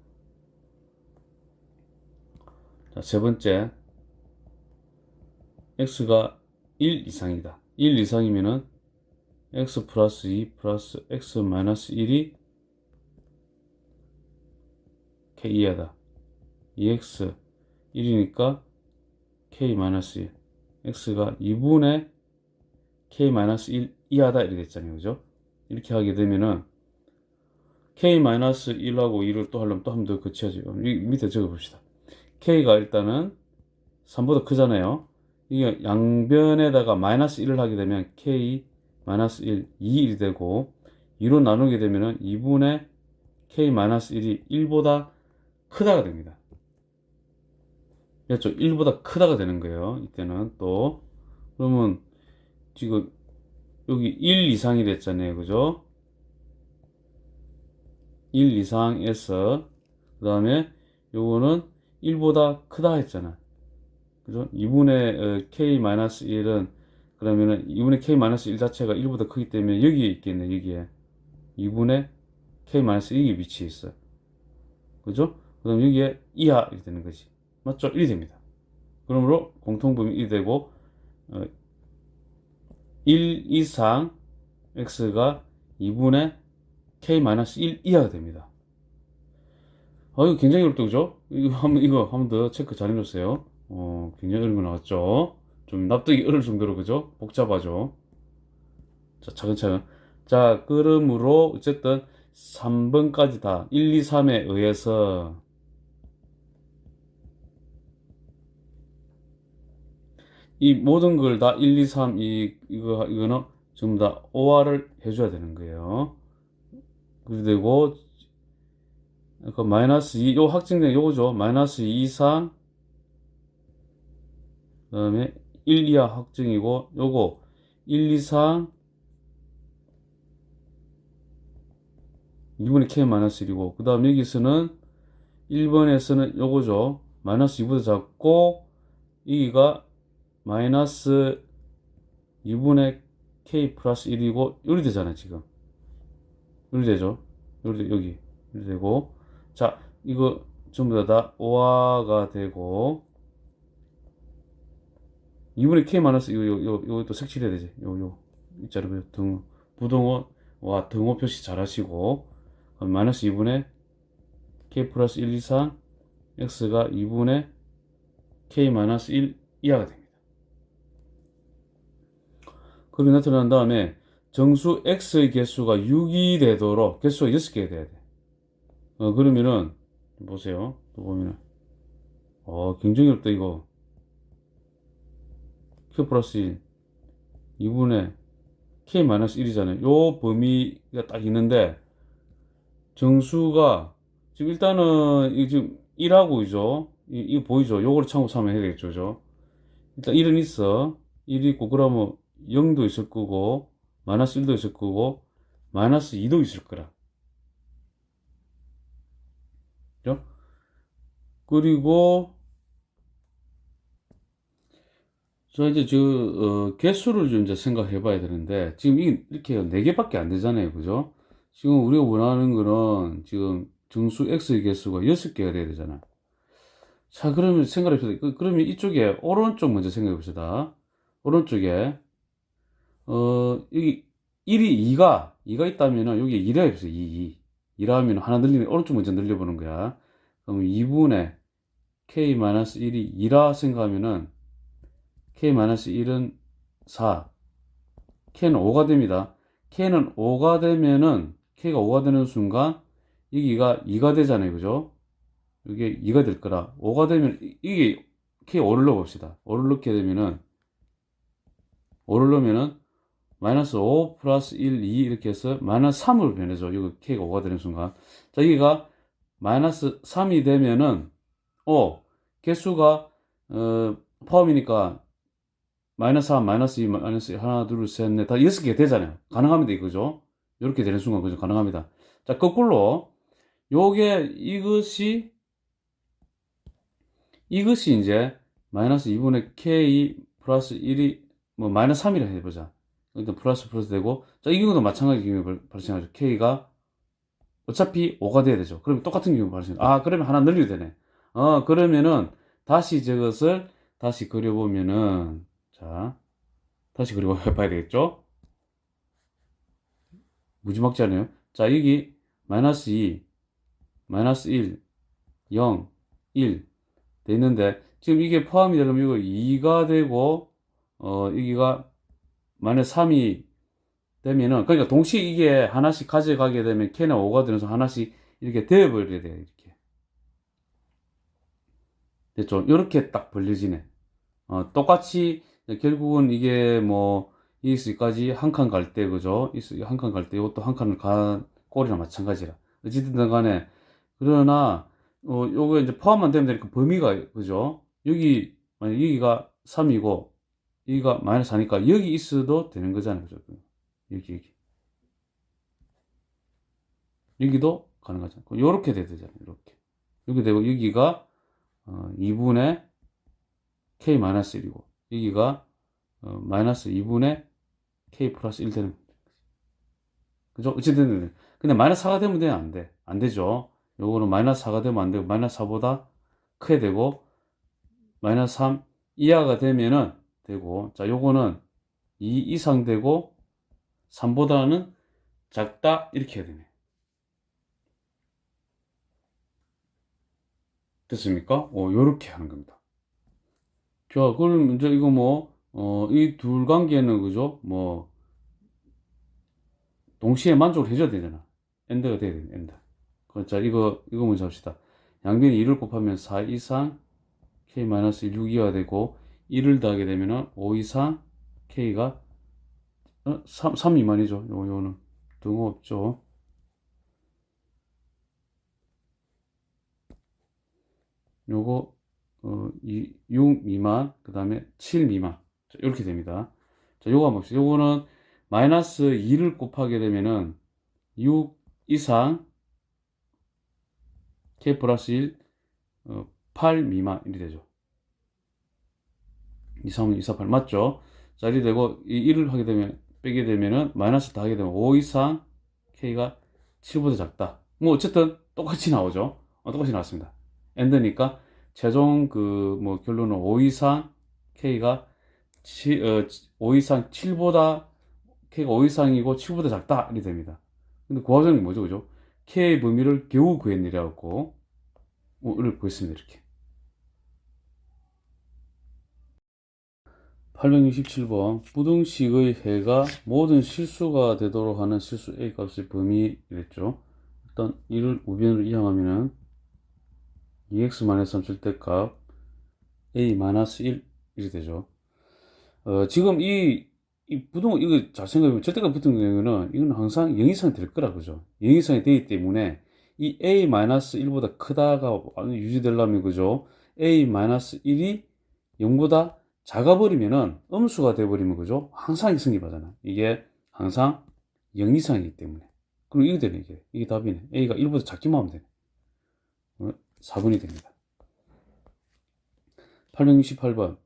자, 세 번째, x가 1 이상이다. 1 이상이면은 x 플러스 2 플러스 x 마이너스 1이 k 이하다. 2x 1이니까 k 마이너스 1. x가 2분의 k 마이너스 1 이하다 이렇게 됐잖아요. 그죠? 이렇게 하게 되면은 k 마이너스 1하고 2를 또 하려면 또 한 번 더 거쳐야죠. 이 밑에 적어 봅시다. k가 일단은 3보다 크잖아요. 이게 양변에다가 마이너스 1을 하게 되면 k 마이너스 1, 2이 되고 2로 나누게 되면은 2분의 k 마이너스 1이 1보다 크다가 됩니다. 그렇죠? 1보다 크다가 되는 거예요. 이때는 또 그러면 지금 여기 1 이상이 됐잖아요. 그죠? 1 이상에서 그 다음에 요거는 1보다 크다 했잖아. 그죠? 2분의 k-1은 그러면은 2분의 k-1 자체가 1보다 크기 때문에 여기에 있겠네. 여기에 2분의 k-1 여기 위치해 있어. 그죠? 그럼 여기에 이하 이렇게 되는 거지. 맞죠? 1이 됩니다. 그러므로 공통범위 1이 되고 1 이상 x가 2분의 k-1 이하가 됩니다. 이거 굉장히 어렵다, 그죠? 이거 한 번 더 체크 잘 해놓으세요. 굉장히 어려운 거 나왔죠? 좀 납득이 어려울 정도로, 그죠? 복잡하죠? 자, 차근차근. 자, 그러므로, 어쨌든, 3번까지 다, 1, 2, 3에 의해서, 이 모든 걸 다 1, 2, 3, 이거는 전부 다 OR을 해줘야 되는 거예요. 그리고, 마이너스 2, 요 확정된 요거죠. 마이너스 2 이상 다음에 1 이하 확정이고, 요거 1, 2, 4 2분의 k-1이고, 그 다음 여기서는 1번에서는 요거죠. 마이너스 2보다 작고, 여기가 마이너스 2분의 k 플러스 1이고, 요리 되잖아요, 지금. 요리 되죠? 여기. 요리 되고. 자, 이거 전부 다 5화가 되고, 2분의 k 마이너스 요것도 색칠해야 되지. 있잖아요. 부동어와 등호 표시 잘 하시고, 마이너스 2분의 k 플러스 1 이상, x가 2분의 k 마이너스 1 이하가 됩니다. 그렇게 나타난 다음에 정수 x의 개수가 6이 되도록 개수가 6개가 돼야 돼. 그러면은 보세요. 또 보면은 굉장히 어렵다 이거. q 플러스 1 2분의 k 마이너스 1이잖아요. 요 범위가 딱 있는데 정수가 지금 일단은 이 지금 1하고 이죠. 이거 보이죠? 요거를 참고 삼아야 되겠죠. 그죠? 일단 1은 있어. 1이 있고 그러면 0도 있을 거고 마이너스 1도 있을 거고 마이너스 2도 있을 거라. 그죠? 그리고 저 이제 개수를 좀 이제 생각해 봐야 되는데 지금 이렇게 4개밖에 안 되잖아요. 그죠? 지금 우리가 원하는 거는 지금 정수 x의 개수가 6개가 돼야 되잖아. 자, 그러면 생각해 봅시다. 그러면 이쪽에 오른쪽 먼저 생각해 봅시다. 오른쪽에 여기 2가 있다면은 여기 2라 해보세요. 2라 하면 하나 늘리면 오른쪽 먼저 늘려보는 거야. 그럼 2분의 k-1이 2라 생각하면은 k-1은 4, k는 5가 됩니다. k는 5가 되면은 k가 5가 되는 순간 여기가 2가 되잖아요. 그죠? 이게 2가 될 거라. 5가 되면 이게 k 5를 넣어 봅시다. 5를 넣게 되면은 5를 넣으면은 마이너스 5 플러스 1, 2 이렇게 해서 마이너스 3으로 변해죠. 이거 k가 5가 되는 순간. 자, 여기가 마이너스 3이 되면은 개수가 포함이니까 마이너스 3, 마이너스 2, 마이너스 하나, 둘, 셋, 넷, 다 6개 되잖아요. 가능합니다, 이거죠. 이렇게 되는 순간, 그죠? 가능합니다. 자, 거꾸로, 이것이 이제, 마이너스 2분의 k 플러스 1이, 마이너스 3이라 해보자. 일단 플러스 되고, 자, 이 경우도 마찬가지 경우가 발생하죠. k가 어차피 5가 돼야 되죠. 그러면 똑같은 경우가 발생하죠. 그러면 하나 늘려야 되네. 그러면은, 다시 저것을, 다시 그려보면은, 자, 다시 그려봐야 되겠죠? 무지막지 않아요? 자, 여기 마이너스 2, 마이너스 1, 0, 1 돼 있는데 지금 이게 포함이 되려면 이거 2가 되고 여기가 마이너스 3이 되면은 그러니까 동시에 이게 하나씩 가져가게 되면 k는 5가 되면서 하나씩 이렇게 되어버려야 돼요. 이렇게 됐죠? 이렇게 딱 벌려지네. 똑같이 결국은 이게 뭐 이수까지 한 칸 갈 때 그죠? 한 칸 갈 때 이것도 한 칸을 간 꼴이랑 마찬가지라. 어찌든 간에 그러나 요거 이제 포함만 되면 되니까 범위가 그죠? 여기 만약 여기가 3이고 여기가 마이너스 4니까 여기 있어도 되는 거잖아요. 그죠? 여기 여기도 가능하잖아요. 요렇게 돼야 되잖아요. 이렇게 여기 되고 여기가 2분의 k 마이너스 1이고 여기가 마이너스 2분의 k 플러스 1 되는 겁니다. 그죠? 어찌됐든 근데 마이너스 4가 되면 안 돼. 안 되죠. 요거는 마이너스 4가 되면 안 되고 마이너스 4보다 크게 되고 마이너스 3 이하가 되면은 되고 자 요거는 2 이상 되고 3보다는 작다 이렇게 해야 되네. 됐습니까? 요렇게 하는 겁니다. 자, 그럼 이제 이거 이 둘 관계는 그죠? 동시에 만족을 해줘야 되잖아. 엔드가 돼야 돼, 엔드. 자, 이거 먼저 합시다. 양변에 2를 곱하면 4 이상 k-1 6이가 되고 1을 더하게 되면은 5 이상 k가 3 미만이죠. 요거는 등호 없죠. 요거 6 미만, 그 다음에 7 미만. 자, 이렇게 됩니다. 자, 요거 한번 봅시다. 요거는 마이너스 2를 곱하게 되면은 6 이상 k 플러스 1, 8 미만 이렇게 되죠. 2, 3, 2, 4, 8 맞죠? 자, 이렇게 되고 이 1을 하게 되면 빼게 되면은 마이너스 다 하게 되면 5 이상 k가 7보다 작다. 뭐 어쨌든 똑같이 나오죠. 똑같이 나왔습니다. 엔드니까 최종 그 뭐 결론은 5 이상 k가 5 이상 7보다 k가 5 이상이고 7보다 작다 이렇게 됩니다. 근데 그 과정이 뭐죠, 그죠? k의 범위를 겨우 구했느라고 이렇게 구했습니다. 이렇게. 867번 부등식의 해가 모든 실수가 되도록 하는 실수 a 값의 범위랬죠. 일단 이를 우변으로 이항하면은 2x-3 절대값 a-1 이렇게 되죠. 지금 이 부동 이거 잘 생각해보면 절대값 붙은 경우는 이건 항상 0 이상이 될 거라 그죠. 0 이상이 되기 때문에 이 a-1보다 크다가 유지되려면 그죠. a-1이 0보다 작아버리면은 음수가 돼버리면 그죠. 항상 성립하잖아. 이게 항상 0 이상이기 때문에. 그럼 이게 되네, 이게 답이네. a가 1보다 작기만 하면 되네. 4번이 됩니다. 868번.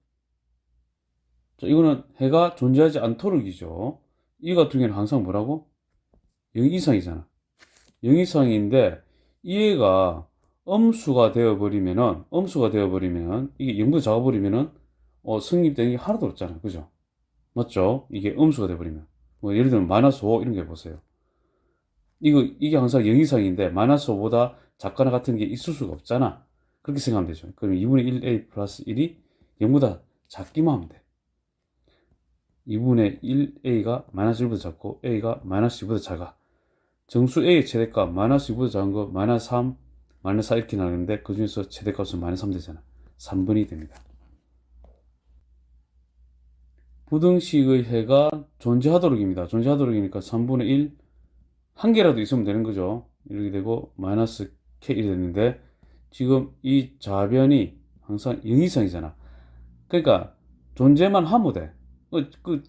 자, 이거는 해가 존재하지 않도록이죠. 이 같은 경우는 항상 뭐라고? 0 이상이잖아. 0 이상인데, 이 애가 음수가 되어버리면은, 이게 0보다 작아버리면은, 성립되는 게 하나도 없잖아. 그죠? 맞죠? 이게 음수가 돼버리면. 뭐, 예를 들면, 마이너스 5, 이런 게 보세요. 이게 항상 0 이상인데, 마이너스 5보다 작거나 같은 게 있을 수가 없잖아. 그렇게 생각하면 되죠. 그럼 2분의 1a 플러스 1이 0보다 작기만 하면 돼. 2분의 1a가 마이너스 1보다 작고, a가 마이너스 2보다 작아. 정수 a의 최대값, 마이너스 2보다 작은 거, 마이너스 3, 마이너스 4 이렇게 나오는데, 그 중에서 최대값은 마이너스 3 되잖아. 3번이 됩니다. 부등식의 해가 존재하도록입니다. 존재하도록이니까 3분의 1, 한 개라도 있으면 되는 거죠. 이렇게 되고, 마이너스 k 이렇게 됐는데, 지금 이 좌변이 항상 0 이상이잖아. 그러니까, 존재만 하면 돼.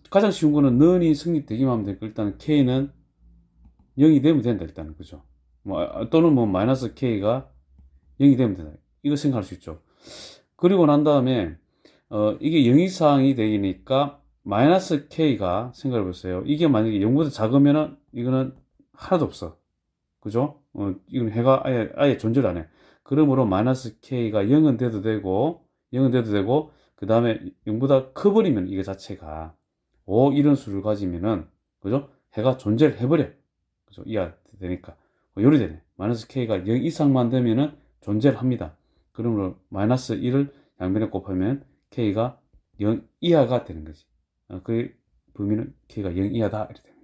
가장 쉬운 거는 는이 성립되기만 하면 되니까, 일단 k는 0이 되면 된다, 일단은. 그죠? 또는 마이너스 k가 0이 되면 된다. 이거 생각할 수 있죠. 그리고 난 다음에, 이게 0 이상이 되니까, 마이너스 k가 생각해 보세요. 이게 만약에 0보다 작으면은, 이거는 하나도 없어. 그죠? 이건 해가 아예 존재를 안 해. 그러므로 마이너스 k가 0은 돼도 되고, 그 다음에 0보다 커버리면 이거 자체가 5 이런 수를 가지면은, 그죠? 해가 존재를 해버려. 그죠? 이해가 되니까. 요리 되네. 마이너스 k가 0 이상만 되면은 존재를 합니다. 그러므로 마이너스 1을 양변에 곱하면 k가 0 이하가 되는 거지. 그 범위는 k가 0 이하다. 이렇게 됩니다.